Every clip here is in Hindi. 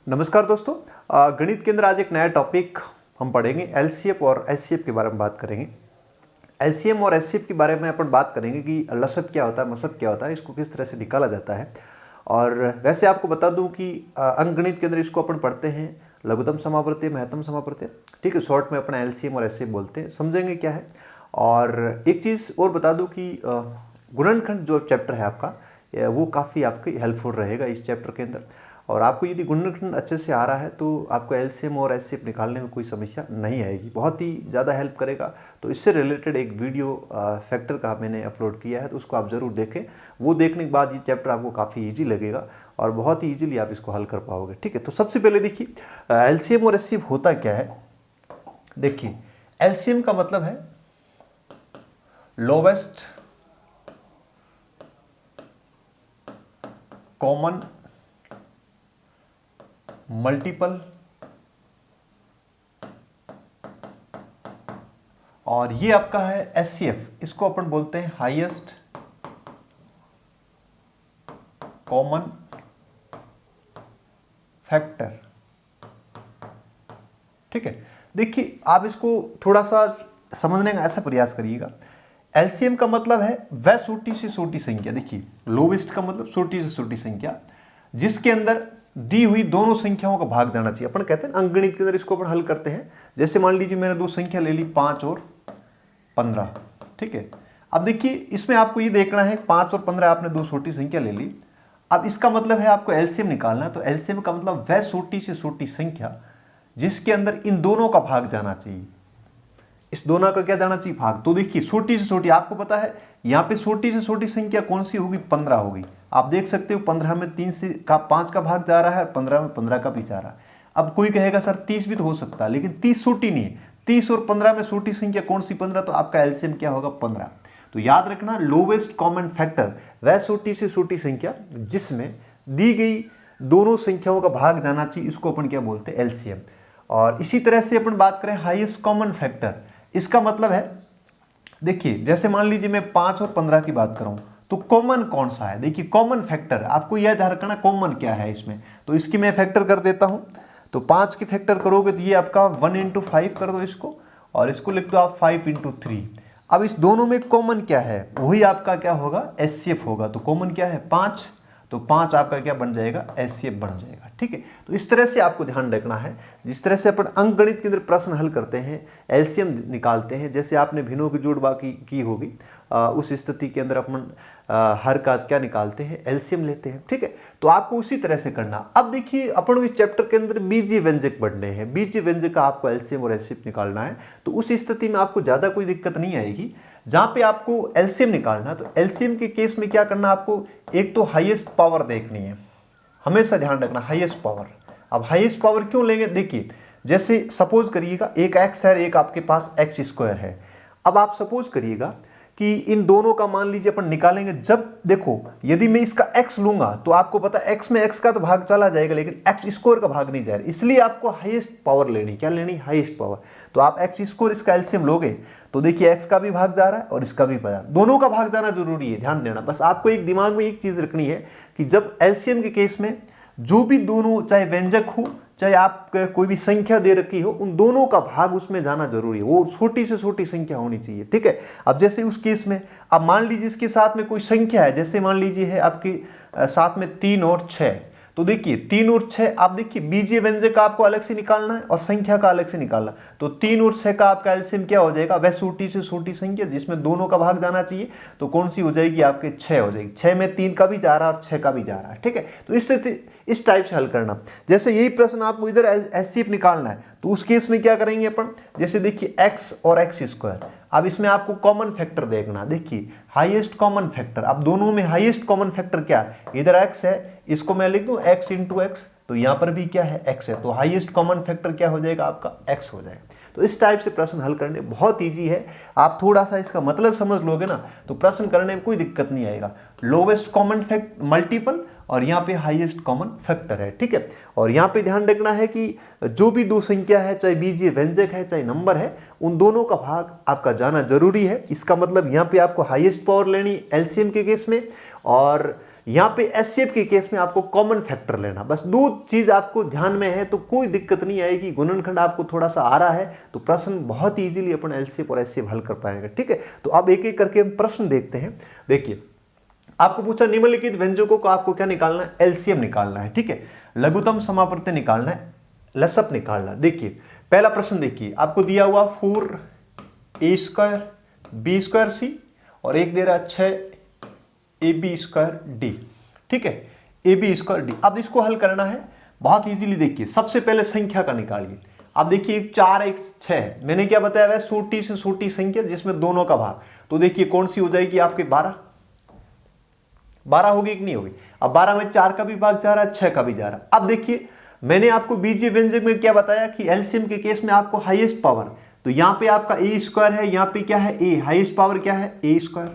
नमस्कार दोस्तों, गणित के अंदर आज एक नया टॉपिक हम पढ़ेंगे। एलसीएम और एचसीएफ के बारे में बात करेंगे। एलसीएम और एचसीएफ के बारे में अपन बात करेंगे कि लसब क्या होता है, मसब क्या होता है, इसको किस तरह से निकाला जाता है। और वैसे आपको बता दूं कि अंकगणित के अंदर इसको अपन पढ़ते हैं लघुत्तम समावर्ती, महत्तम समावर्ती, ठीक है। शॉर्ट में अपना एलसीएम और एचसीएफ बोलते हैं, समझेंगे क्या है। और एक चीज़ और बता दूं कि गुणनखंड जो चैप्टर है आपका, वो काफ़ी आपकी हेल्पफुल रहेगा इस चैप्टर के अंदर। और आपको यदि गुणनखंड अच्छे से आ रहा है तो आपको एलसीएम और एचसीएफ निकालने में कोई समस्या नहीं आएगी, बहुत ही ज़्यादा हेल्प करेगा। तो इससे रिलेटेड एक वीडियो फैक्टर का मैंने अपलोड किया है, तो उसको आप ज़रूर देखें। वो देखने के बाद ये चैप्टर आपको काफ़ी ईजी लगेगा और बहुत ही ईजिली आप इसको हल कर पाओगे, ठीक है। तो सबसे पहले देखिए एलसीएम और एचसीएफ होता क्या है। देखिए एलसीएम का मतलब है लोवेस्ट कॉमन मल्टीपल, और ये आपका है एचसीएफ, इसको अपन बोलते हैं हाईएस्ट कॉमन फैक्टर, ठीक है। देखिए आप इसको थोड़ा सा समझने का ऐसा प्रयास करिएगा। एलसीएम का मतलब है वह छोटी से छोटी संख्या, देखिए लोवेस्ट का मतलब छोटी से छोटी संख्या जिसके अंदर दी हुई दोनों संख्याओं का भाग जाना चाहिए। अपन कहते हैं अंकगणित के अंदर इसको अपन हल करते हैं। जैसे मान लीजिए मैंने दो संख्या ले ली 5 और 15, ठीक है। अब देखिए इसमें आपको ये देखना है 5 और 15 आपने दो छोटी संख्या ले ली। अब इसका मतलब है आपको एलसीएम निकालना है। तो एलसीएम का मतलब वह छोटी से छोटी संख्या जिसके अंदर इन दोनों का भाग जाना चाहिए। इस दोनों का क्या जाना चाहिए, भाग। तो देखिए छोटी से छोटी, आपको पता है यहाँ पे छोटी से छोटी संख्या कौन सी होगी, 15 होगी। आप देख सकते हो 15 में 5 का भाग जा रहा है, 15 में 15 का भी जा रहा है। अब कोई कहेगा सर 30 भी तो हो सकता है, लेकिन 30 छोटी नहीं है। 30 और 15 में छोटी संख्या कौन सी, 15। तो आपका एलसीएम क्या होगा, 15। तो याद रखना लोवेस्ट कॉमन फैक्टर वह छोटी से छोटी संख्या जिसमें दी गई दोनों संख्याओं का भाग जाना चाहिए, इसको अपन क्या बोलते हैं, एलसीएम। और इसी तरह से अपन बात करें हाईएस्ट कॉमन फैक्टर, इसका मतलब है देखिए जैसे मान लीजिए मैं 5 और 15 की बात करूं तो कॉमन कौन सा है। देखिए कॉमन फैक्टर आपको यह ध्यान रखना कॉमन क्या है इसमें। तो इसकी मैं फैक्टर कर देता हूं। तो 5 की फैक्टर करोगे तो ये आपका 1 × 5 कर दो इसको, और इसको लिख दो आप 5 × 3। अब इस दोनों में कॉमन क्या है, वही आपका क्या होगा, एचसीएफ होगा। तो कॉमन क्या है, 5। तो 5 आपका क्या बन जाएगा, एचसीएफ बन जाएगा, ठीक है। तो इस तरह से आपको ध्यान रखना है। जिस तरह से अपन अंकगणित के अंदर प्रश्न हल करते हैं, एलसीएम निकालते हैं, जैसे आपने भिन्नों की जोड़ बाकी की होगी, उस स्थिति के अंदर अपन हर का क्या निकालते हैं, एलसीएम लेते हैं, ठीक है। तो आपको उसी तरह से करना। अब देखिए अपन इस चैप्टर के अंदर बीजीय व्यंजक पढ़ने हैं। बीजीय व्यंजक का आपको एलसीएम और एचसीएफ निकालना है। तो उस स्थिति में आपको ज़्यादा कोई दिक्कत नहीं आएगी। जहाँ पे आपको एलसीएम निकालना है, तो एलसीएम के केस में क्या करना, आपको एक तो हाईएस्ट पावर देखनी है, हमेशा ध्यान रखना हाईएस्ट पावर। अब हाईएस्ट पावर क्यों लेंगे, देखिए जैसे सपोज करिएगा एक एक्स है, एक आपके पास x² है। अब आप सपोज करिएगा कि इन दोनों का मान लीजिए अपन निकालेंगे। जब देखो यदि मैं इसका x लूंगा तो आपको पता है x में x का तो भाग चला जाएगा, लेकिन x² का भाग नहीं जाएगा। इसलिए आपको हाईएस्ट पावर लेनी, क्या लेनी, हाईएस्ट पावर। तो आप x² इसका एलसीएम लोगे तो देखिए x का भी भाग जा रहा है और इसका भी भाग, दोनों का भाग जाना जरूरी है, ध्यान देना। बस आपको एक दिमाग में एक चीज रखनी है कि जब एलसीएम के केस में जो भी दोनों, चाहे व्यंजक हो चाहे आप कोई भी संख्या दे रखी हो, उन दोनों का भाग उसमें जाना जरूरी है। वो छोटी से छोटी संख्या होनी चाहिए, ठीक है। अब जैसे उस केस में अब मान लीजिए इसके साथ में कोई संख्या है, जैसे मान लीजिए है आपके साथ में 3 और 6। तो देखिए 3 और 6, आप देखिए बीजीय व्यंजक का आपको अलग से निकालना है और संख्या का अलग से निकालना। तो 3 और 6 का आपका एलसीएम क्या हो जाएगा, वह छोटी से छोटी संख्या जिसमें दोनों का भाग जाना चाहिए। तो कौन सी हो जाएगी, आपके 6 हो जाएगी। 6 में 3 का भी जा रहा है और 6 का भी जा रहा है, ठीक है। तो इस टाइप से हल करना। जैसे यही प्रश्न आपको इधर एचसीएफ निकालना है, तो उस केस में क्या करेंगे अपन, जैसे देखिए x और x²। अब इसमें आपको कॉमन फैक्टर देखना। देखिए हाईएस्ट कॉमन फैक्टर, अब दोनों में हाईएस्ट कॉमन फैक्टर क्या है, इधर x है, इसको मैं लिख दूं x × x, तो यहाँ पर भी क्या है, x है। तो हाईएस्ट कॉमन फैक्टर क्या हो जाएगा, आपका x हो जाएगा। तो इस टाइप से प्रश्न हल करने बहुत इजी है। आप थोड़ा सा इसका मतलब समझ लोगे ना, तो प्रश्न करने में कोई दिक्कत नहीं आएगा। लोवेस्ट कॉमन फैक्टर मल्टीपल और यहाँ पे हाईएस्ट कॉमन फैक्टर है, ठीक है। और यहाँ पे ध्यान रखना है कि जो भी दो संख्या है, चाहे बीजीय व्यंजक है चाहे नंबर है, उन दोनों का भाग आपका जाना जरूरी है। इसका मतलब यहाँ पे आपको हाईएस्ट पावर लेनी एलसीएम के केस में, और यहाँ पे एचसीएफ के केस में आपको कॉमन फैक्टर लेना, बस दो चीज आपको ध्यान में है तो कोई दिक्कत नहीं आएगी। गुणनखंड आपको थोड़ा सा आ रहा है तो प्रश्न बहुत इजीली अपन एलसीएफ और एचसीएफ हल कर पाएंगे, ठीक है। तो अब एक एक करके हम प्रश्न देखते हैं। देखिए आपको पूछा निम्नलिखित व्यंजकों को आपको क्या निकालना है, एलसीएम निकालना है, ठीक है। लघुत्तम समापवर्ती निकालना है, लसप निकालना। देखिए पहला प्रश्न देखिए आपको दिया हुआ 4a² b²c और एक दे रहा 6ab²d, ठीक है, ab²d। अब इसको हल करना है बहुत इजीली। देखिए सबसे पहले संख्या का निकालिए। अब देखिए 4 1 6 है, मैंने क्या बताया वह छोटी से छोटी संख्या जिसमें दोनों का भाग, तो देखिए कौन सी हो जाएगी आपके 12 होगी कि नहीं होगी। अब 12 में 4 का भी भाग जा रहा है, 6 का भी जा रहा है। अब देखिए मैंने आपको बीजीय व्यंजक में क्या बताया कि एलसीएम के केस में आपको हाईएस्ट पावर, तो यहाँ पे आपका a² है, यहाँ पे क्या है a, हाईएस्ट पावर क्या है a²।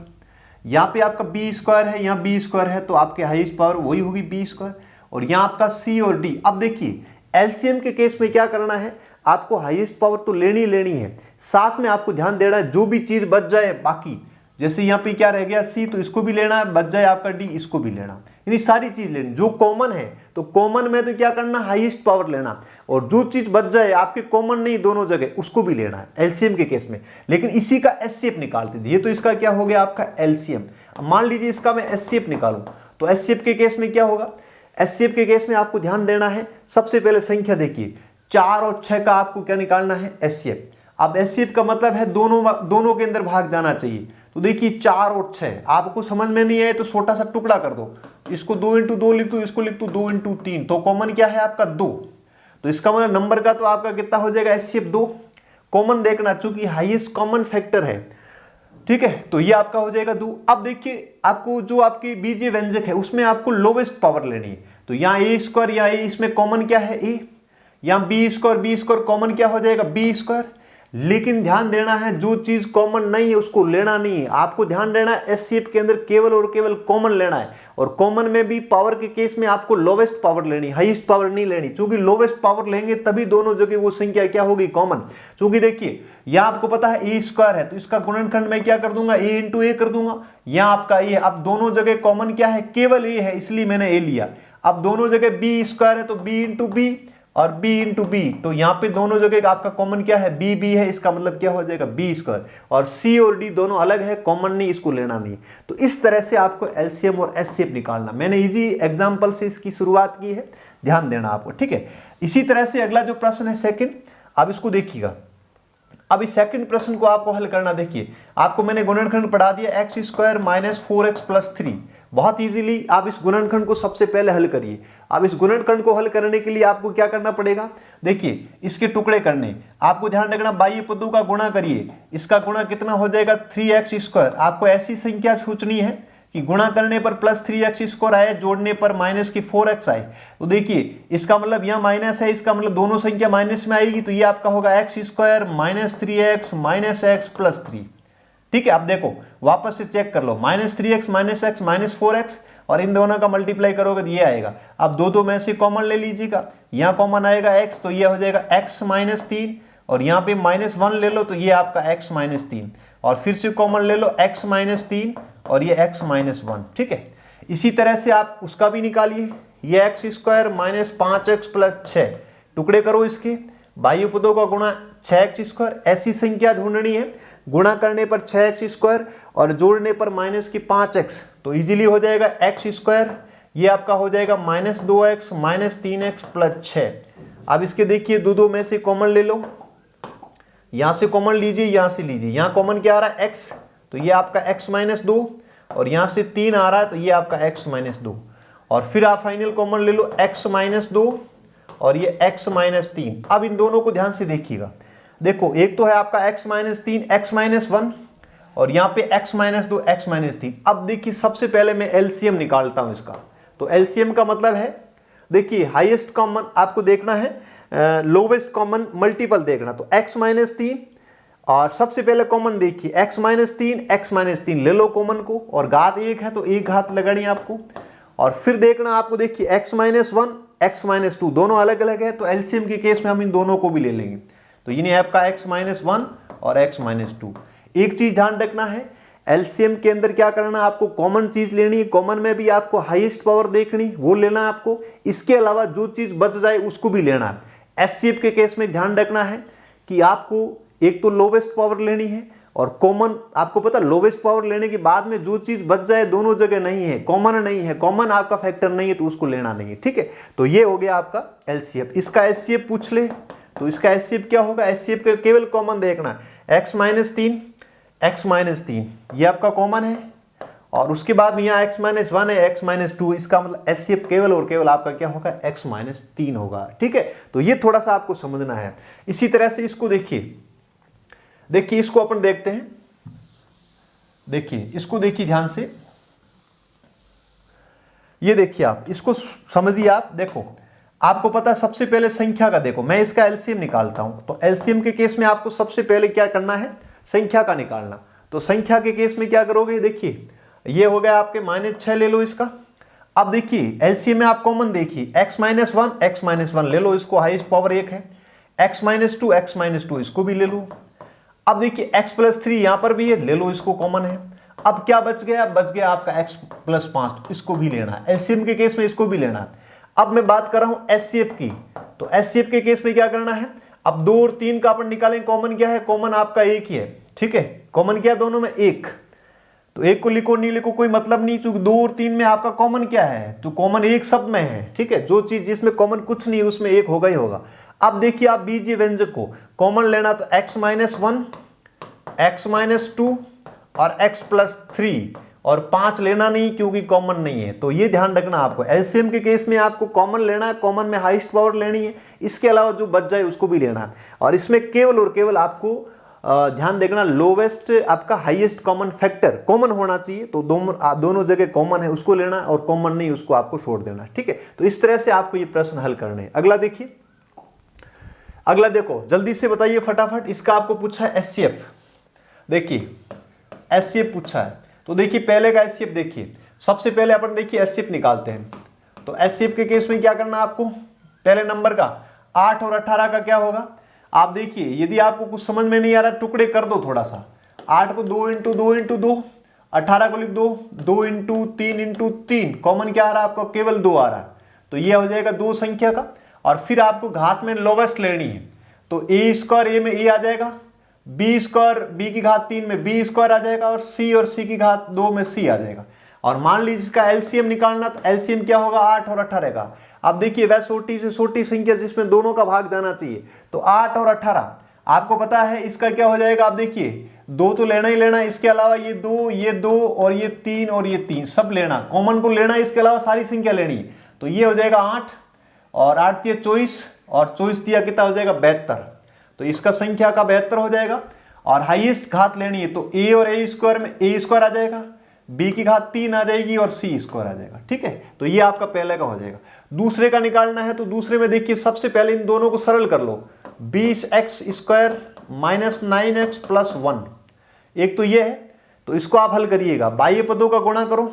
यहाँ पे आपका b² है, यहाँ b² है, तो आपके हाईएस्ट पावर वही होगी b²। और यहाँ आपका c और d। अब देखिए एलसीएम के केस में क्या करना है, आपको हाईएस्ट पावर तो लेनी है, साथ में आपको ध्यान देना है जो भी चीज बच जाए बाकी, जैसे यहाँ पे क्या रह गया c, तो इसको भी लेना है, बच जाए आपका d, इसको भी लेना, यानी सारी चीज लेनी। जो कॉमन है तो कॉमन में तो क्या करना, हाईएस्ट पावर लेना, और जो चीज बच जाए आपके कॉमन नहीं दोनों जगह उसको भी लेना है एलसीएम के केस में। लेकिन इसी का एचसीएफ निकालते थे, ये तो इसका क्या हो गया आपका एलसीएम। अब मान लीजिए इसका मैं एचसीएफ निकालूं तो एचसीएफ के केस में क्या होगा, एचसीएफ के केस में आपको ध्यान देना है सबसे पहले संख्या देखिए 4 और 6 का आपको क्या निकालना है एचसीएफ। अब एचसीएफ का मतलब है दोनों के अंदर भाग जाना चाहिए। तो देखिए 4 और 6 आपको समझ में नहीं आए तो छोटा सा टुकड़ा कर दो, इसको 2 × 2 लिख दो, इसको लिख दो 2 × 3, तो कॉमन क्या है आपका 2। तो इसका मतलब नंबर का तो आपका कितना हो जाएगा एचसीएफ 2। कॉमन देखना चूंकि हाईएस्ट कॉमन फैक्टर है, ठीक है, तो ये आपका हो जाएगा 2। अब देखिए आपको जो आपकी बीजीय व्यंजक है उसमें आपको लोवेस्ट पावर लेनी है, तो यहाँ a², यहाँ a, इसमें कॉमन क्या है a, यहाँ b² कॉमन क्या हो जाएगा b²। लेकिन ध्यान देना है जो चीज कॉमन नहीं है उसको लेना नहीं है, आपको ध्यान देना है एचसीएफ के अंदर केवल और केवल कॉमन लेना है। और कॉमन में भी पावर के केस में आपको लोवेस्ट पावर लेनी, हाईएस्ट पावर नहीं लेनी, क्योंकि लोवेस्ट पावर लेंगे तभी दोनों जगह वो संख्या क्या होगी कॉमन। क्योंकि देखिए यहाँ आपको पता है a² है तो इसका गुणनखंड में क्या कर दूंगा a × a कर दूंगा, यहाँ आपका a। अब दोनों जगह कॉमन क्या है, केवल a है, इसलिए मैंने a लिया। अब दोनों जगह b² है तो b × b और b × b, तो यहाँ पे दोनों जगह आपका कॉमन क्या है b है, इसका मतलब क्या हो जाएगा b²। और c और d दोनों अलग है, कॉमन नहीं, इसको लेना नहीं। तो इस तरह से आपको एलसीएम और एचसीएफ निकालना। मैंने इजी एग्जांपल से इसकी शुरुआत की है, ध्यान देना आपको, ठीक है। इसी तरह से अगला जो प्रश्न है सेकंड, अब इसको देखिएगा। अब इस सेकंड प्रश्न को आपको हल करना, देखिए आपको मैंने गुणनखंड पढ़ा दिया x² - 4x + 3। बहुत इजीली आप इस गुणनखंड को सबसे पहले हल करिए। अब इस गुणनखंड को हल करने के लिए आपको क्या करना पड़ेगा, देखिए इसके टुकड़े करने, आपको ध्यान रखना बाह्य पदों का गुणा करिए, इसका गुणा कितना हो जाएगा 3x²। आपको ऐसी संख्या सोचनी है कि गुणा करने पर +3x² आए, जोड़ने पर -4x आए। तो देखिए इसका मतलब यहाँ माइनस है, इसका मतलब दोनों संख्या माइनस में आएगी, तो ये आपका होगा x² - 3x - x + 3, ठीक है। अब देखो वापस से चेक कर लो, -3x - x -4x, और इन दोनों का मल्टीप्लाई करोगे तो ये आएगा। अब दो में से कॉमन ले लीजिएगा, यहाँ कॉमन आएगा x, तो ये हो जाएगा x - 3, और यहाँ पे -1 ले लो तो ये आपका x - 3, और फिर से कॉमन ले लो x - 3 और ये x - 1, ठीक है। इसी तरह से आप उसका भी निकालिए, ये x² - 5x + 6, टुकड़े करो इसके, बाह्य पदों का गुणा 6x²। ऐसी संख्या ढूंढनी है, गुणा करने पर 6x² और जोड़ने पर -5x, तो इजीली हो जाएगा x², ये आपका हो जाएगा -2x - 3x + 6। अब इसके देखिए दो में से कॉमन ले लो, यहां से कॉमन लीजिए, यहां से लीजिए, यहां कॉमन क्या आ रहा है x, तो ये आपका x - 2, और यहां से 3 आ रहा है तो ये आपका x - 2, और फिर आप फाइनल कॉमन ले लो x - 2 और ये x - 3। अब इन दोनों को ध्यान से देखिएगा, देखो एक तो है आपका x - 3 x - 1, और यहाँ पे x - 2 x - 3। अब देखिए सबसे पहले मैं एलसीएम निकालता हूं इसका, तो एलसीएम का मतलब है देखिए हाईएस्ट कॉमन आपको देखना है, लोवेस्ट कॉमन मल्टीपल देखना, तो x - 3, और सबसे पहले कॉमन देखिए x - 3 ले लो कॉमन को, और घात 1 है तो एक घात लगानी आपको, और फिर देखना आपको देखिए x - 1 x - 2 दोनों अलग अलग है, तो एलसीएम के केस में हम इन दोनों को भी ले लेंगे, तो ये आपका x - 1 और x - 2। एक चीज ध्यान रखना है, एलसीएम के अंदर क्या करना है, आपको कॉमन चीज लेनी है, कॉमन में भी आपको हाईएस्ट पावर देखनी, वो लेना है आपको। इसके अलावा जो चीज बच जाए उसको भी लेना है। एचसीएफ के केस में ध्यान रखना है कि आपको एक तो लोवेस्ट पावर लेनी है और कॉमन, आपको पता लोवेस्ट पावर लेने के बाद में जो चीज बच जाए दोनों जगह नहीं है, कॉमन नहीं है, कॉमन आपका फैक्टर नहीं है, तो उसको लेना नहीं है, ठीक है। तो ये हो गया आपका एलसीएफ। इसका एचसीएफ पूछ ले तो इसका एचसीएफ क्या होगा, एचसीएफ का केवल कॉमन देखना, x माइनस 3 ये आपका कॉमन है, और उसके बाद में यहाँ x माइनस 1 है, x माइनस 2, इसका मतलब एचसीएफ केवल और केवल आपका क्या होगा, x माइनस 3 होगा, ठीक है। तो ये थोड़ा सा आपको समझना है। इसी तरह से इसको देखिए इसको अपन देखते हैं, इसको देखिए ध्यान से, ये देखिए आप इसको समझिए। आप देखो, आपको पता है सबसे पहले संख्या का देखो, मैं इसका एलसीएम निकालता हूं, तो एलसीएम के केस में आपको सबसे पहले क्या करना है, संख्या का निकालना। तो संख्या के केस में क्या करोगे, देखिए ये हो गया आपके -6 ले लो इसका। अब देखिए एलसीएम में आप कॉमन देखिए, x माइनस 1 ले लो, इसको हाईएस्ट पावर 1 है, x माइनस 2 इसको भी ले लो। अब देखिए x प्लस 3 यहां पर भी है, ले लो, इसको कॉमन है। अब क्या बच गया, आपका x प्लस 5, इसको भी लेना है। एचसीएम के केस में इसको भी लेना है। अब मैं बात कर रहा हूं एचसीएफ की, तो एचसीएफ के केस में क्या करना है, अब 2 और 3 का अपन निकालें, कॉमन क्या है, कॉमन आपका एक ही है, ठीक है। कॉमन क्या है दोनों में, एक, तो एक को लिखो नहीं लिखो कोई मतलब नहीं, क्योंकि 2 और 3 में आपका कॉमन क्या है, तो कॉमन एक सब में है, ठीक है। जो चीज जिसमें कॉमन कुछ नहीं है उसमें एक होगा ही होगा। अब देखिए आप बीजीय व्यंजक को कॉमन लेना, तो x माइनस 1, x माइनस 2 और x प्लस 3 और 5 लेना नहीं क्योंकि कॉमन नहीं है। तो ये ध्यान रखना आपको, एलसीएम के केस में आपको कॉमन लेना है, कॉमन में हाईएस्ट पावर लेनी है, इसके अलावा जो बच जाए उसको भी लेना है। और इसमें केवल और केवल आपको ध्यान देखना, लोवेस्ट आपका हाईएस्ट कॉमन फैक्टर कॉमन होना चाहिए, तो दोनों जगह कॉमन है उसको लेना, और कॉमन नहीं उसको आपको छोड़ देना, ठीक है। तो इस तरह से आपको ये प्रश्न हल करने हैं। अगला देखिए, अगला देखो जल्दी से बताइए फटाफट, इसका आपको पूछा है एचसीएफ। देखिए एचसीएफ पूछा है, तो देखिए पहले का एचसीएफ देखिए, सबसे पहले अपन देखिए एचसीएफ निकालते हैं। तो एचसीएफ के केस में क्या करना है आपको, पहले नंबर का 8 और 18 का क्या होगा, आप देखिए यदि आपको कुछ समझ में नहीं आ रहा टुकड़े कर दो थोड़ा सा, 8 को 2 इंटू 2 इंटू 2, 18 को लिख दो 2 इंटू 3, कॉमन क्या आ रहा है आपको, केवल 2 आ रहा है, तो ये हो जाएगा 2 संख्या का। और फिर आपको घात में लोवेस्ट लेनी है, तो ए स्क्वायर ए में ए आ जाएगा, बी स्क्वायर बी की घात 3 में बी स्क्वायर आ जाएगा, और सी की घात 2 में सी आ जाएगा। और मान लीजिए इसका एलसीएम निकालना, तो एलसीएम क्या होगा 8 और 18 का। अब देखिए वह छोटी से छोटी संख्या जिसमें दोनों का भाग जाना चाहिए, तो 8 और 18 आपको पता है इसका क्या हो जाएगा, आप देखिए 2 तो लेना ही लेना, इसके अलावा ये 2 और ये 3 और ये 3 सब लेना, कॉमन को लेना, इसके अलावा सारी संख्या लेनी है। तो ये हो जाएगा 8 और 8 दिया 24 और 24 दिया कितना हो जाएगा 72, तो इसका संख्या का 72 हो जाएगा। और हाईएस्ट घात लेनी है, तो a और a स्क्वायर में a स्क्वायर आ जाएगा, b की घात 3 आ जाएगी और c स्क्वायर आ जाएगा, ठीक है। तो ये आपका पहले का हो जाएगा। दूसरे का निकालना है, तो दूसरे में देखिए सबसे पहले इन दोनों को सरल कर लो, 20x square minus 9x plus 1, एक तो ये है, तो इसको आप हल करिएगा, बाह्य पदों का गुणा करो,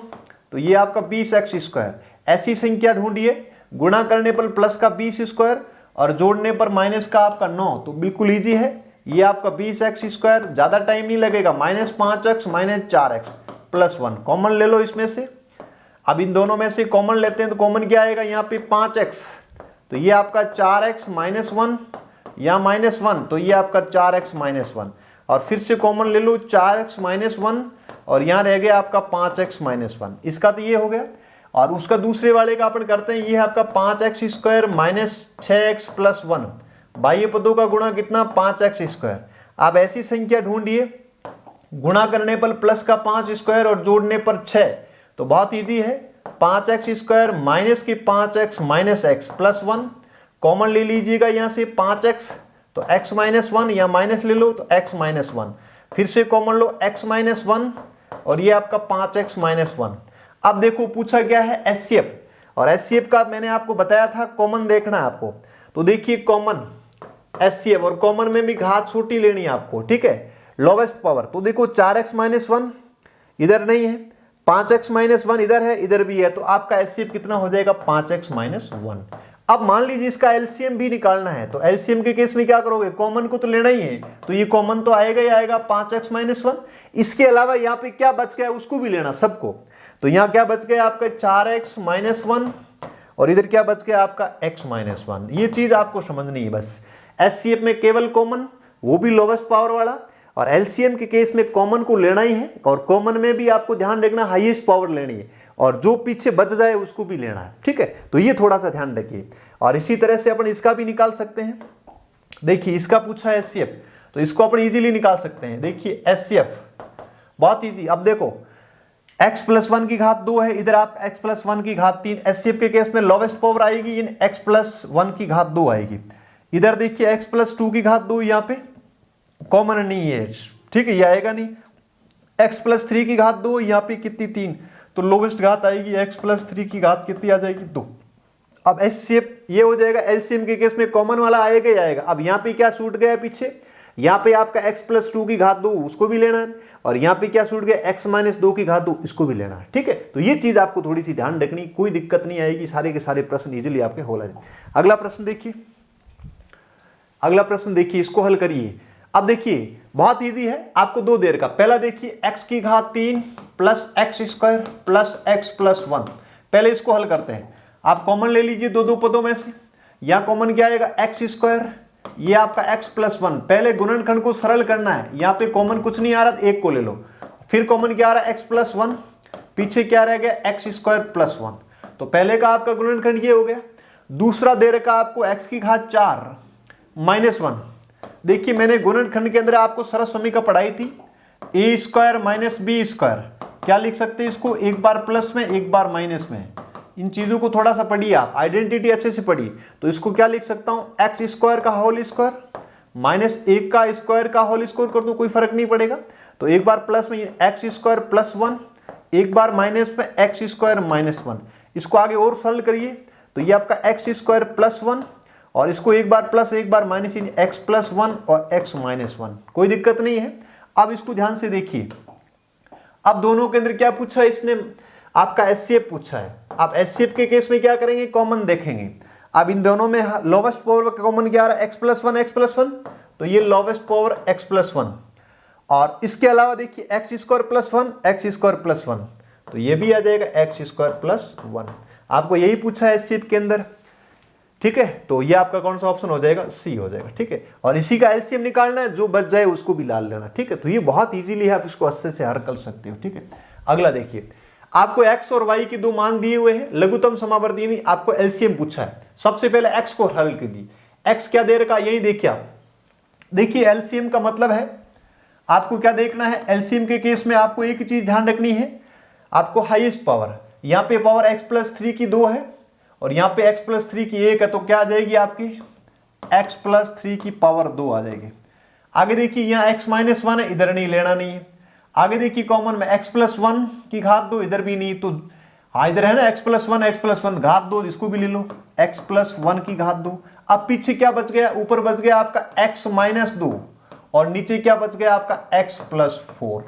तो ये आपका 20x स्क्वायर, ऐसी संख्या ढूंढिए गुणा करने पर प्लस का 20 स्क्वायर और जोड़ने पर माइनस का आपका 9, तो बिल्कुल इजी है, ये आपका 20x स्क्वायर, ज्यादा टाइम नहीं लगेगा, -5x minus 4x plus 1, common ले लो इसमें से। अब इन दोनों में से कॉमन लेते हैं, तो कॉमन क्या आएगा यहाँ पे 5x, तो ये आपका 4x माइनस 1 या -1, तो ये आपका 4x माइनस 1, और फिर से कॉमन ले लो 4x माइनस 1 और यहाँ रह गया आपका 5x माइनस 1, इसका तो ये हो गया। और उसका दूसरे वाले का अपन करते हैं, ये है आपका 5x square minus 6x plus 1, बाह्य पदों का गुणा कितना 5x स्क्वायर। आप ऐसी संख्या ढूंढिए गुणा करने पर प्लस का 5 स्क्वायर और जोड़ने पर 6, तो बहुत इजी है, 5x स्क्वायर माइनस की 5x minus x plus 1, common ले लीजिएगा यहाँ से 5x, तो x माइनस 1 या माइनस ले लो तो x माइनस 1, फिर से कॉमन लो x माइनस 1 और ये आपका 5x माइनस 1। अब देखो पूछा गया है एचसीएफ, और एचसीएफ का मैंने आपको बताया था कॉमन देखना है आपको, तो देखिए कॉमन एचसीएफ, और कॉमन में भी घात छोटी लेनी है आपको, ठीक है, लोवेस्ट पावर। तो देखो 4x माइनस 1 इधर नहीं है, 5x माइनस 1 इधर है, इधर भी है, तो आपका एचसीएफ कितना हो जाएगा 5x माइनस 1। अब मान लीजिए इसका एलसीएम भी निकालना है, तो एलसीएम के केस में क्या करोगे, कॉमन को तो लेना ही है, तो ये कॉमन तो आएगा ही आएगा 5x - 1। इसके अलावा यहाँ पे क्या बच गया उसको भी लेना सबको, तो यहाँ क्या बच गया आपका 4x - 1 और इधर क्या बच गया आपका x - 1। ये चीज आपको समझनी है बस। एचसीएफ में केवल कॉमन, वो भी लोवेस्ट पावर वाला, और एलसीएम के केस में कॉमन को लेना ही है, और कॉमन में भी आपको ध्यान रखना हाईएस्ट पावर लेनी है, और जो पीछे बच जाए उसको भी लेना है, ठीक है। तो ये थोड़ा सा ध्यान रखिए। और इसी तरह से अपन इसका भी निकाल सकते हैं। देखिए इसका पूछा है एचसीएफ, तो इसको अपन इजीली निकाल सकते हैं। देखिए एचसीएफ बहुत इजी। अब देखो x + 1 की घात 2 है, इधर आप x + 1 की घात 3। एचसीएफ के केस में लोवेस्ट पावर आएगी इन x + 1 की घात 2 आएगी। इधर देखिए x + 2 की घात 2, यहाँ पे कॉमन नहीं है, ठीक है, ये आएगा नहीं। x + 3 की घात 2, यहाँ पे कितनी 3, तो लोवेस्ट घात आएगी x + 3 की घात कितनी आ जाएगी 2। अब एचसीएफ ये हो जाएगा, एलसीएम के केस में कॉमन वाला आएगा ही आएगा। अब यहाँ पे क्या छूट गया पीछे, यहाँ पे आपका x + 2 की घात 2 उसको भी लेना है, और यहाँ पे क्या छूट गया x - 2 की घात 2 इसको भी लेना है, ठीक है। तो ये चीज आपको थोड़ी सी ध्यान रखनी, कोई दिक्कत नहीं आएगी, सारे के सारे प्रश्न इजीली आपके हो जाए। अगला प्रश्न देखिए, अगला प्रश्न देखिए, इसको हल करिए। अब देखिए बहुत इजी है, आपको दो देर का। पहला देखिए x की घात 3 + x² + x + 1। पहले इसको हल करते हैं। आप कॉमन ले लीजिए दो पदों में से। यहाँ कॉमन क्या आएगा x², ये आपका x + 1। पहले गुणनखंड को सरल करना है, यहाँ पे कॉमन कुछ नहीं आ रहा, एक को ले लो। फिर कॉमन क्या आ रहा है x + 1, पीछे क्या रह गया x² + 1। तो पहले का आपका गुणनखंड ये हो गया। दूसरा दे रखा आपको x की घात 4 - 1। देखिए मैंने गुणनखंड के अंदर आपको सरल समीकरण पढ़ाई थी, a² - b²। क्या लिख सकते हैं इसको, एक बार प्लस में एक बार माइनस में। इन चीजों को थोड़ा सा पढ़िए आप, आइडेंटिटी अच्छे से पढ़िए। तो इसको क्या लिख सकता हूं, x² का होल स्क्वायर -1 का स्क्वायर का होल स्क्वायर कर दूं, कोई फर्क नहीं पड़ेगा। तो एक बार प्लस में x² + 1, एक बार माइनस में x² - 1। इसको आगे और सरल करिए, तो ये आपका x² + 1, और इसको एक बार प्लस एक बार माइनस, x + 1 और x - 1, कोई दिक्कत नहीं है। अब इसको ध्यान से देखिए, अब दोनों के अंदर क्या पूछा है इसने, आपका एचसीएफ पूछा है। आप एचसीएफ के केस में क्या करेंगे, कॉमन देखेंगे। अब इन दोनों में लोवेस्ट पावर का कॉमन क्या आ रहा है, x + 1 x + 1, तो ये लोवेस्ट पावर x + 1। और इसके अलावा देखिए x² + 1 x² + 1, तो ये भी आ जाएगा x² + 1। आपको यही पूछा है एचसीएफ के अंदर, ठीक है। तो ये आपका कौन सा ऑप्शन हो जाएगा, सी हो जाएगा, ठीक है। और इसी का एलसीएम निकालना है, जो बच जाए उसको भी डाल लेना, ठीक है। तो ये बहुत इजीली है, आप इसको अच्छे से हल कर सकते हो, ठीक है। अगला देखिए, आपको x और y के दो मान दिए हुए हैं, लघुत्तम समावर्ती में आपको एलसीएम पूछा है। सबसे पहले x को हल कर दी, x क्या दे रखा, यही देखिए आप। देखिए एलसीएम का मतलब है, आपको क्या देखना है, एलसीएम के केस में आपको एक चीज ध्यान रखनी है, आपको हाईएस्ट पावर, यहाँ पे पावर x + 3 की 2 है, और यहाँ पे x + 3 की 1 है, तो क्या आ जाएगी आपकी x + 3 की पावर 2 आ जाएगी। आगे देखिए यहाँ x - 1 है, इधर नहीं लेना नहीं है। आगे देखिए कॉमन में x + 1 की घात 2, इधर भी नहीं, तो हाँ इधर है ना x + 1 x + 1 घात 2, इसको भी ले लो x + 1 की घात 2। अब पीछे क्या बच गया, ऊपर बच गया आपका x - 2, और नीचे क्या बच गया आपका x + 4,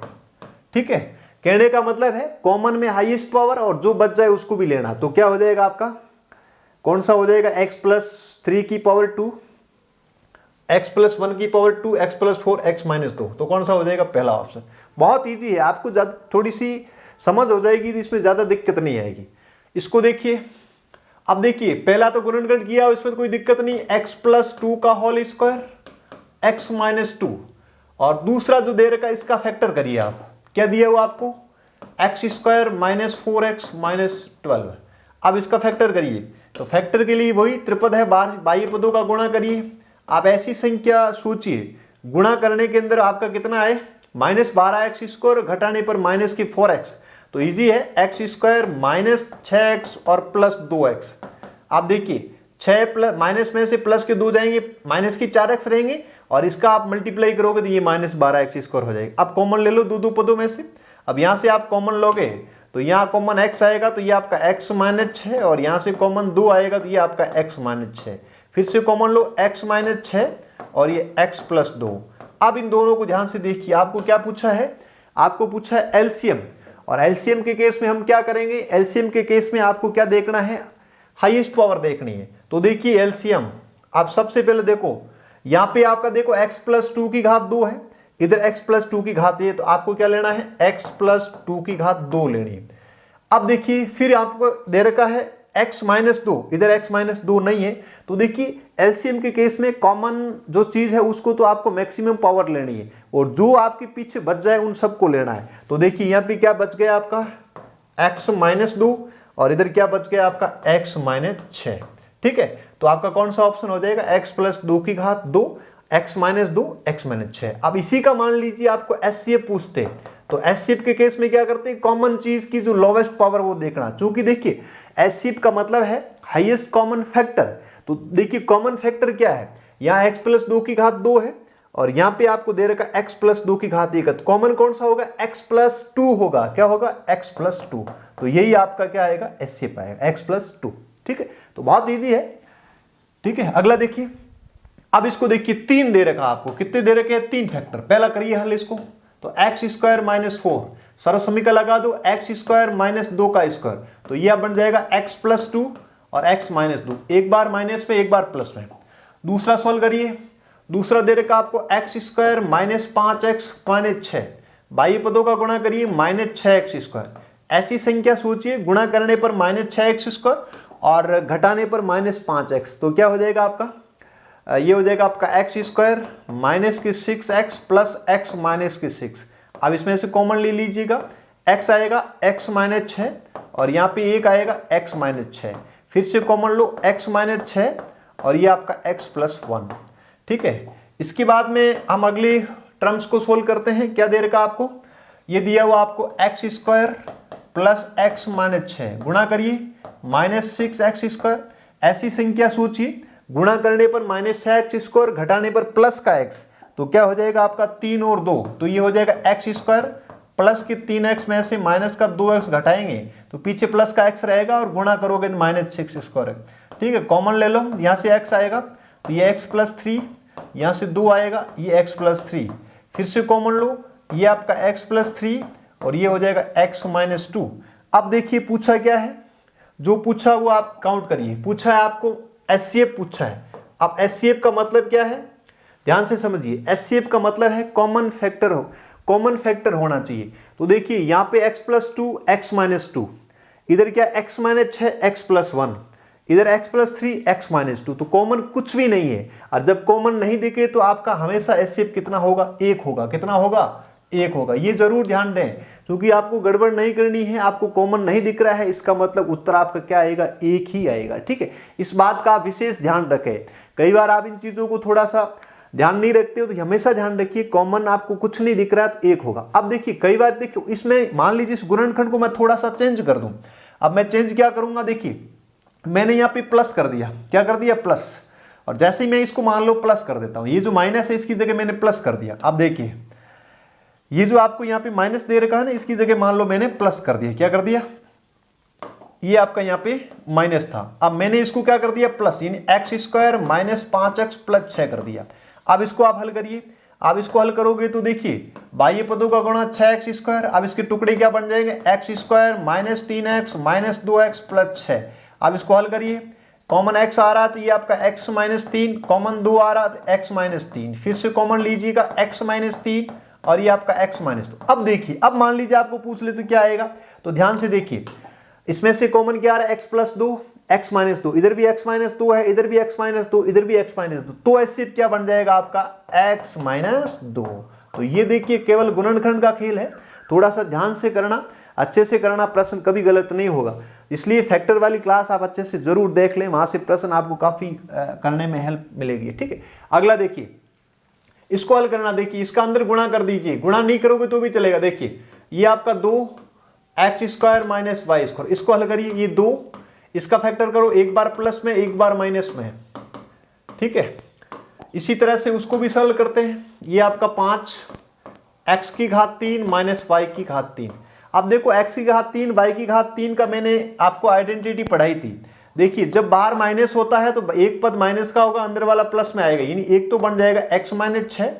ठीक है। कहने का मतलब है कॉमन में हाईएस्ट पावर, और जो बच जाए उसको भी लेना। तो क्या हो जाएगा आपका, कौन सा हो जाएगा, x + 3 की पावर 2, x + 1 की पावर 2, x + 4 x - 2। तो कौन सा हो जाएगा, पहला ऑप्शन। बहुत इजी है, आपको थोड़ी सी समझ हो जाएगी, इसमें ज्यादा दिक्कत नहीं आएगी। इसको देखिए, अब देखिए पहला तो गुणनखंड किया, इसमें तो कोई दिक्कत नहीं, x + 2 का होल स्क्वायर x - 2, और दूसरा जो दे रखा है इसका फैक्टर करिए आप। क्या दिया हुआ आपको, x² - 4x - 12। अब इसका फैक्टर करिए, तो फैक्टर के लिए वही त्रिपद है, बाह्य पदों का गुणा करिए। आप ऐसी संख्या सोचिए, गुणा करने के अंदर आपका कितना है, -12x² घटाने पर -4x, तो इजी है, x² - 6x और +2x। आप देखिए 6 माइनस में से प्लस के 2 जाएंगे, माइनस की 4x रहेंगे, और इसका आप मल्टीप्लाई करोगे तो ये -12x² हो जाएगा। अब कॉमन ले लो दो पदों में से। अब यहां से आप कॉमन लोगे तो यहाँ कॉमन x आएगा, तो ये आपका x - 6, और यहाँ से कॉमन 2 आएगा, तो ये आपका x - 6। फिर से कॉमन लो x - 6 और ये x + 2। अब इन दोनों को ध्यान से देखिए, आपको क्या पूछा है, आपको पूछा है एलसीएम, और एलसीएम के केस में हम क्या करेंगे, एलसीएम के केस में आपको क्या देखना है, हाईएस्ट पावर देखनी है। तो देखिए एलसीएम, आप सबसे पहले देखो यहां पे आपका देखो x प्लस 2 की घात 2 है, इधर x प्लस 2 की घात है, तो आपको क्या लेना है x प्लस 2 की घात 2 लेनी है। अब देखिए फिर आपको दे रखा है x माइनस 2, इधर x माइनस 2 नहीं है, तो देखिए एलसीएम के केस में कॉमन जो चीज है उसको तो आपको मैक्सिमम पावर लेनी है और जो आपके पीछे बच जाए उन सबको लेना है। तो देखिए यहाँ पे क्या बच गया आपका x माइनस 2 और इधर क्या बच गया आपका x माइनस 6। ठीक है, तो आपका कौन सा ऑप्शन हो जाएगा x प्लस 2 की घात 2, x माइनस 2, x माइनस 6। अब इसी का मान लीजिए आपको एचसीएफ पूछते, तो एचसीएफ के केस में क्या करते हैं, कॉमन चीज की जो लोवेस्ट पावर वो देखना, क्योंकि देखिए एचसीएफ का मतलब है हाईएस्ट कॉमन फैक्टर। तो देखिए कॉमन फैक्टर क्या है, यहाँ x प्लस 2 की घात 2 है और यहाँ पे आपको दे रखा x प्लस 2 की घात 1 है, तो कॉमन कौन सा होगा, x प्लस 2 होगा। क्या होगा, x प्लस 2। तो यही आपका क्या आएगा, एचसीएफ आएगा x प्लस 2। ठीक है, तो बहुत ईजी है। ठीक है, अगला देखिए, अब इसको देखिए 3 दे रखा आपको, कितने दे रखे हैं, 3 फैक्टर। पहला करिए हल इसको, तो एक्स स्क्वायर माइनस 4 सरल समीकरण लगा दो, एक्स स्क्वायर माइनस 2 का स्क्वायर, तो यह बन जाएगा x प्लस 2 और x माइनस 2, एक बार माइनस में एक बार प्लस में। दूसरा सॉल्व करिए, दूसरा दे रखा आपको x square minus 5x minus 6, बाह्य पदों का गुणा करिए माइनस 6x स्क्वायर। ऐसी संख्या सोचिए गुणा करने पर माइनस 6x स्क्वायर और घटाने पर माइनस 5x, तो क्या हो जाएगा आपका, ये हो जाएगा आपका एक्स स्क्वायर माइनस की 6x प्लस एक्स माइनस की 6। अब इसमें से कॉमन ले लीजिएगा, x आएगा x माइनस 6 और यहाँ पे एक आएगा x माइनस 6, फिर से कॉमन लो x माइनस 6 और ये आपका x प्लस 1। ठीक है, इसके बाद में हम अगले टर्म्स को सोल्व करते हैं। क्या दे रखा आपको, ये दिया हुआ आपको x square plus x minus 6 गुणा करिए माइनस 6x स्क्वायर। ऐसी संख्या सोचिए गुणा करने पर माइनस 6x स्क्वायर, घटाने पर प्लस का x, तो क्या हो जाएगा आपका 3 और 2, तो ये हो जाएगा एक्स स्क्वायर प्लस के 3x में से माइनस का 2x घटाएंगे तो पीछे प्लस का x रहेगा और गुणा करोगे तो माइनस 6 स्क्वायर। ठीक है, कॉमन ले लो, यहाँ से x आएगा तो ये x प्लस 3, यहाँ से 2 आएगा ये x प्लस 3, फिर से कॉमन लो, ये आपका x प्लस 3 और ये हो जाएगा x माइनस 2। अब देखिए पूछा क्या है, जो पूछा वो आप काउंट करिए। पूछा है आपको एचसीएफ पूछा है। अब एचसीएफ का मतलब क्या है, ध्यान से समझिए। एचसीएफ का मतलब है कॉमन फैक्टर हो, कॉमन फैक्टर होना चाहिए। तो देखिए यहाँ पे x प्लस 2 x माइनस 2, इधर क्या x माइनस 6 x प्लस 1, इधर x प्लस 3 x माइनस 2, तो कॉमन कुछ भी नहीं है। और जब कॉमन नहीं दिखे तो आपका हमेशा एचसीएफ कितना होगा, 1 होगा। कितना होगा, 1 होगा। ये जरूर ध्यान दें, क्योंकि आपको गड़बड़ नहीं करनी है। आपको कॉमन नहीं दिख रहा है, इसका मतलब उत्तर आपका क्या आएगा, 1 ही आएगा। ठीक है, इस बात का आप विशेष ध्यान रखें। कई बार आप इन चीजों को थोड़ा सा ध्यान नहीं रखते हो, तो हमेशा ध्यान रखिए कॉमन आपको कुछ नहीं दिख रहा है तो 1 होगा। अब देखिए कई बार देखिए इसमें मान लीजिए इस गुणनखंड को मैं थोड़ा सा चेंज कर दूं। अब मैं चेंज क्या करूंगा, देखिए मैंने यहाँ पे प्लस कर दिया, क्या कर दिया, प्लस, और जैसे ही मैं इसको मान लो प्लस कर देता हूं, ये जो माइनस है इसकी जगह मैंने प्लस कर दिया। अब देखिए ये जो आपको यहाँ पे माइनस दे रखा है ना, इसकी जगह मान लो मैंने प्लस कर दिया। क्या कर दिया, ये आपका यहाँ पे माइनस था, अब मैंने इसको क्या कर दिया, प्लस, यानी x square minus 5x plus 6 कर दिया। अब इसको आप हल करिए। अब इसको हल करोगे तो देखिए बाह्य पदों का गुणा 6x स्क्वायर, अब इसके टुकड़े क्या बन जाएंगे, x square minus 3x minus 2x plus 6। अब इसको हल करिए, कॉमन x आ रहा तो ये आपका x माइनस 3, कॉमन 2 आ रहा तो x माइनस 3, फिर से कॉमन लीजिएगा x माइनस 3 और ये आपका x माइनस 2। अब देखिए, अब मान लीजिए आपको पूछ ले तो क्या आएगा, तो ध्यान से देखिए इसमें से कॉमन क्या आ रहा है, x प्लस 2 x माइनस 2, इधर भी x माइनस 2 है, इधर भी x माइनस 2, इधर भी x माइनस 2, तो ऐसे क्या बन जाएगा आपका x माइनस 2। तो ये देखिए केवल गुणनखंड का खेल है, थोड़ा सा ध्यान से करना, अच्छे से करना, प्रश्न कभी गलत नहीं होगा। इसलिए फैक्टर वाली क्लास आप अच्छे से जरूर देख लें, वहां से प्रश्न आपको काफी करने में हेल्प मिलेगी। ठीक है, अगला देखिए, इसको हल करना। देखिए इसका अंदर गुणा कर दीजिए, गुणा नहीं करोगे तो भी चलेगा। देखिए ये आपका 2x square minus Y square, इसको हल करिए, ये 2, इसका फैक्टर करो, एक बार प्लस में एक बार माइनस में। ठीक है, इसी तरह से उसको भी सरल करते हैं। ये आपका 5x की घात 3 माइनस वाई की घात 3। अब देखो x की घात 3 y की घात 3 का मैंने आपको आइडेंटिटी पढ़ाई थी। देखिए जब बाहर माइनस होता है तो एक पद माइनस का होगा, अंदर वाला प्लस में आएगा, यानी एक तो बन जाएगा x माइनस 6,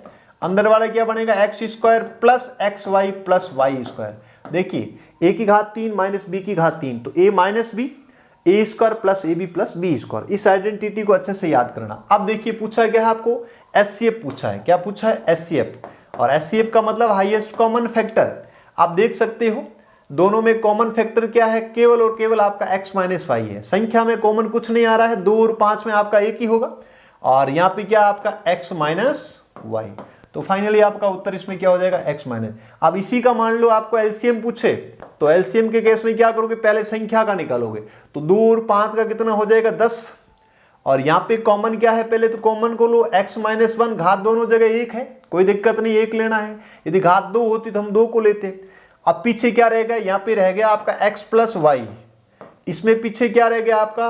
अंदर वाला क्या बनेगा x square plus x y plus y square. देखिए a की घात 3 माइनस b की घात 3, तो a minus b, a square plus a B plus B square. इस आइडेंटिटी को अच्छे से याद करना। अब देखिए पूछा क्या है आपको, एचसीएफ पूछा है। क्या पूछा है, एचसीएफ। और एचसीएफ का मतलब हाईएस्ट कॉमन फैक्टर। आप देख सकते हो दोनों में कॉमन फैक्टर क्या है, केवल और केवल आपका x माइनस वाई है। संख्या में कॉमन कुछ नहीं आ रहा है, 2 और 5 में आपका एक ही होगा, और यहाँ पे क्या आपका x माइनस वाई। तो फाइनली आपका उत्तर इसमें क्या हो जाएगा, x माइनस। अब इसी का मान लो आपको एलसीएम पूछे, तो एलसीएम के केस में क्या करोगे, पहले संख्या का निकालोगे। तो 2 और 5 का कितना हो जाएगा, 10। और यहाँ पे कॉमन क्या है, पहले तो कॉमन को लो, x माइनस 1, घात दोनों जगह एक है, कोई दिक्कत नहीं, एक लेना है। यदि घात 2 होती तो हम 2 को लेते। अब पीछे क्या रहेगा, यहाँ पे रह गया आपका x प्लस वाई। इसमें पीछे क्या रह गया आपका,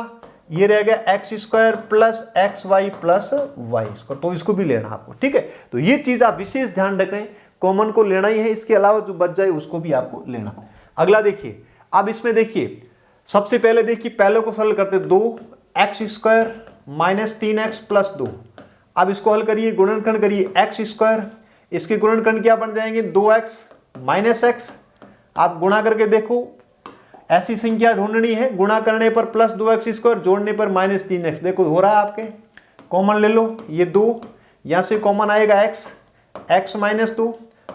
ये रह गया x square plus x y plus y square. तो इसको भी लेना आपको, ठीक है। तो ये चीज आप विशेष ध्यान रखें, कॉमन को लेना ही है, इसके अलावा जो बच जाए उसको भी आपको लेना। अगला देखिए, अब इसमें देखिए सबसे पहले देखिए, पहले को सरल करते, 2x square minus 3x plus 2। अब इसको हल करिए, गुणनखंड करिए, एक्स स्क्वायर, इसके गुणनखंड क्या बन जाएंगे, 2x माइनस एक्स। आप गुणा करके देखो, ऐसी संख्या ढूंढनी है, गुणा करने पर प्लस 2x स्क्वायर, जोड़ने पर माइनस 3x। देखो हो रहा है आपके, कॉमन ले लो, ये 2, यहां से कॉमन आएगा x माइनस 2,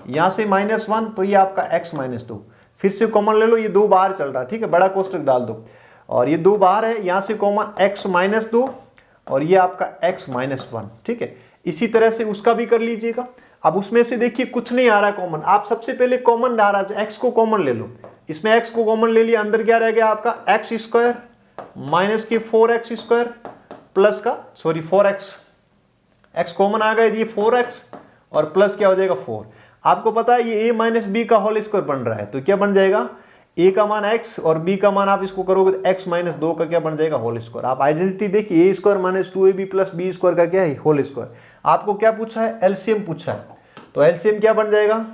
यहां से माइनस 1, तो ये आपका x माइनस 2। फिर से कॉमन ले लो, ये 2 बाहर चल रहा है, ठीक है, बड़ा कोष्टक डाल दो, और ये 2 बाहर है, यहां से कॉमन x माइनस 2, और ये आपका x माइनस 1, ठीक है। इसी तरह से उसका भी कर लीजिएगा। अब उसमें से देखिए कुछ नहीं आ रहा कॉमन, आप सबसे पहले कॉमन आ रहा है, x को कॉमन ले लो। इसमें x को कॉमन ले लिया, अंदर क्या रह गया आपका, x स्क्वायर माइनस के 4x स्क्वायर प्लस का 4x, x कॉमन आ गया, ये 4x और प्लस क्या हो जाएगा 4। आपको पता है ये a माइनस बी का होल स्क्वायर बन रहा है, तो क्या बन जाएगा, a का मान x और b का मान आप इसको करोगे तो x माइनस 2 का क्या बन जाएगा, होल स्क्वायर। आप आइडेंटिटी देखिए, a square minus 2ab plus B square का क्या है, होल स्क्वायर। आपको क्या पूछा है, एलसीएम पूछा है, तो एलसीएम क्या बन जाएगा,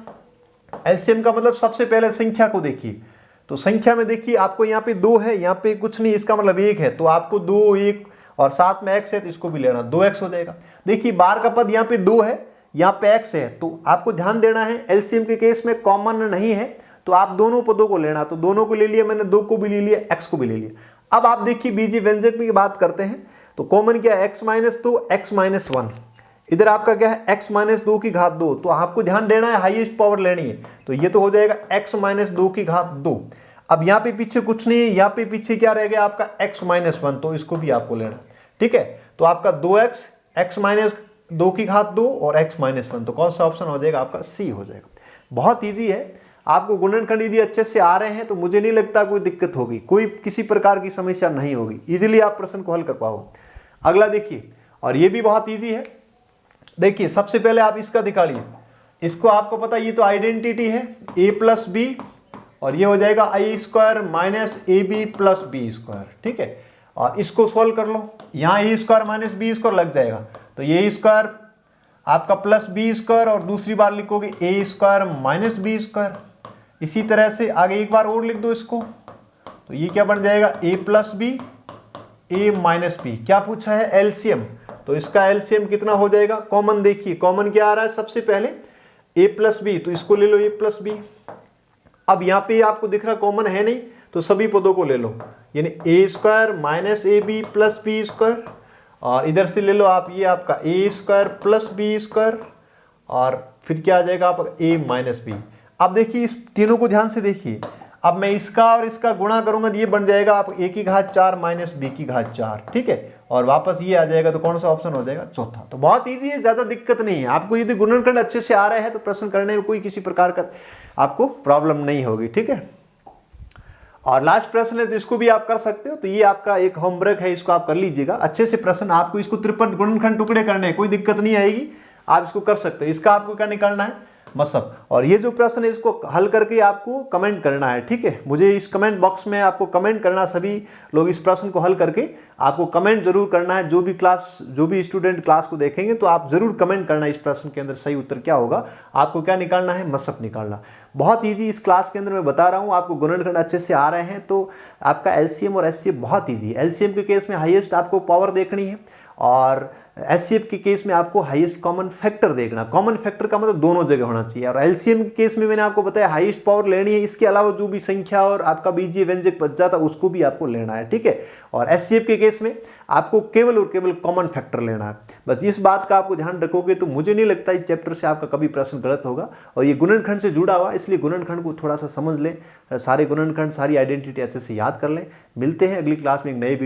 एलसीएम का मतलब सबसे पहले संख्या को देखिए। तो संख्या में देखिए आपको यहाँ पे 2 है, यहाँ पे कुछ नहीं, इसका मतलब 1 है, तो आपको 2, 1 और साथ में x है, तो इसको भी लेना, 2x हो जाएगा। देखिए बार का पद यहाँ पे 2 है, यहाँ पे x है, तो आपको ध्यान देना है एलसीएम के केस में कॉमन नहीं है, तो आप दोनों पदों को लेना। तो दोनों को ले लिया मैंने, 2 को भी ले लिया, x को भी ले लिया। अब आप देखिए बीजीय व्यंजक की बात करते हैं, तो कॉमन क्या है, x माइनस 2, x माइनस 1। इधर आपका क्या है, x माइनस 2 की घात 2, तो आपको ध्यान देना है हाईएस्ट पावर लेनी है, तो ये तो हो जाएगा x माइनस 2 की घात 2। अब यहाँ पे पीछे कुछ नहीं है, यहाँ पे पीछे क्या रह गया आपका x माइनस 1, तो इसको भी आपको लेना, ठीक है। तो आपका 2x, x माइनस 2 की घात 2 और x माइनस 1, तो कौन सा ऑप्शन हो जाएगा आपका, सी हो जाएगा। बहुत ईजी है, आपको गुणनखंड यदि अच्छे से आ रहे हैं तो मुझे नहीं लगता कोई दिक्कत होगी, कोई किसी प्रकार की समस्या नहीं होगी, इजीली आप प्रश्न को हल कर पाओगे। अगला देखिए, और ये भी बहुत ईजी है। देखिए सबसे पहले आप इसका निकालिए, इसको आपको पता ये तो आइडेंटिटी है, a प्लस बी, और ये हो जाएगा I square minus A B plus B square, ठीक है। और इसको सोल्व कर लो, यहाँ A square minus B square लग जाएगा, तो ये स्क्वायर आपका प्लस बी स्क्वायर, और दूसरी बार लिखोगे ए स्क्वायर माइनस बी स्क्वायर। इसी तरह से आगे एक बार और लिख दो इसको, तो ये क्या बन जाएगा, ए प्लस बी, ए माइनस बी। क्या पूछा है, एलसीएम, तो इसका एलसीएम कितना हो जाएगा, कॉमन देखिए, कॉमन क्या आ रहा है, सबसे पहले a प्लस बी, तो इसको ले लो a प्लस बी। अब यहाँ पे आपको दिख रहा कॉमन है नहीं, तो सभी पदों को ले लो, यानी a square minus A B plus B square, और इधर से ले लो आप ये आपका a square plus B square, और फिर क्या आ जाएगा आपका a माइनस बी। अब देखिए इस तीनों को ध्यान से देखिए, अब मैं इसका और इसका गुणा करूंगा तो ये बन जाएगा आप a की घात 4 माइनस b की घात 4, ठीक है, और वापस ये आ जाएगा, तो कौन सा ऑप्शन हो जाएगा, चौथा। तो बहुत इजी है, ज्यादा दिक्कत नहीं है। आपको यदि गुणनखंड अच्छे से आ रहे हैं तो प्रश्न करने में कोई किसी प्रकार का आपको प्रॉब्लम नहीं होगी, ठीक है। और लास्ट प्रश्न है, तो इसको भी आप कर सकते हो, तो ये आपका एक होमवर्क है, इसको आप कर लीजिएगा अच्छे से। प्रश्न आपको इसको 53 गुणनखंड टुकड़े करने हैं, कोई दिक्कत नहीं आएगी, आप इसको कर सकते हो। इसका आपको क्या निकालना है, मसब, और ये जो प्रश्न है इसको हल करके आपको कमेंट करना है, ठीक है। मुझे इस कमेंट बॉक्स में आपको कमेंट करना, सभी लोग इस प्रश्न को हल करके आपको कमेंट जरूर करना है। जो भी स्टूडेंट क्लास को देखेंगे तो आप जरूर कमेंट करना इस प्रश्न के अंदर सही उत्तर क्या होगा। आपको क्या निकालना है, मसब निकालना। बहुत ईजी इस क्लास के अंदर मैं बता रहा हूँ, आपको गुणनखंड अच्छे से आ रहे हैं तो आपका एलसीएम और एचसीएफ बहुत ईजी है। एलसीएम के केस में हाईएस्ट आपको पावर देखनी है, और एचसीएफ के केस में आपको हाईएस्ट कॉमन फैक्टर देखना, कॉमन फैक्टर का मतलब दोनों जगह होना चाहिए। और एलसीएम के केस में मैंने आपको बताया हाईएस्ट पावर लेनी है, इसके अलावा जो भी संख्या और आपका बीजीय व्यंजक बच जाता है उसको भी आपको लेना है, ठीक है। और एचसीएफ के केस में आपको केवल और केवल कॉमन फैक्टर लेना है। बस इस बात का आपको ध्यान रखोगे तो मुझे नहीं लगता इस चैप्टर से आपका कभी प्रश्न गलत होगा। और ये गुणनखंड से जुड़ा हुआ, इसलिए गुणनखंड को थोड़ा सा समझ लें, सारे गुणनखंड सारी आइडेंटिटी अच्छे से याद कर लें। मिलते हैं अगली क्लास में एक नए